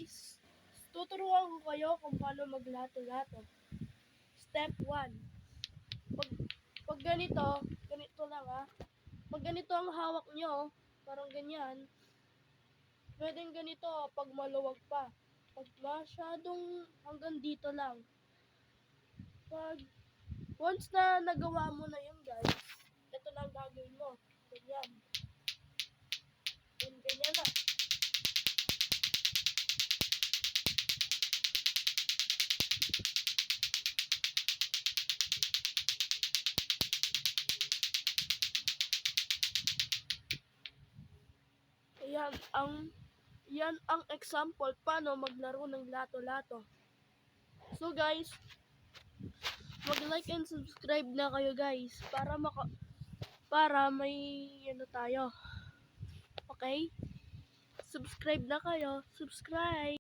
guys, tuturuan ko kayo kung paano maglato-lato. Step 1. Pag ganito lang Pag ganito ang hawak nyo, parang ganyan, pwedeng ganito pag maluwag pa. Pag masyadong hanggang dito lang. Once na nagawa mo na yun guys, ito lang gagawin mo. Ganyan. Ganyan na. Yan ang example paano maglaro ng lato-lato. So guys, mag-like and subscribe na kayo guys para may tayo. Okay? Subscribe na kayo. Subscribe.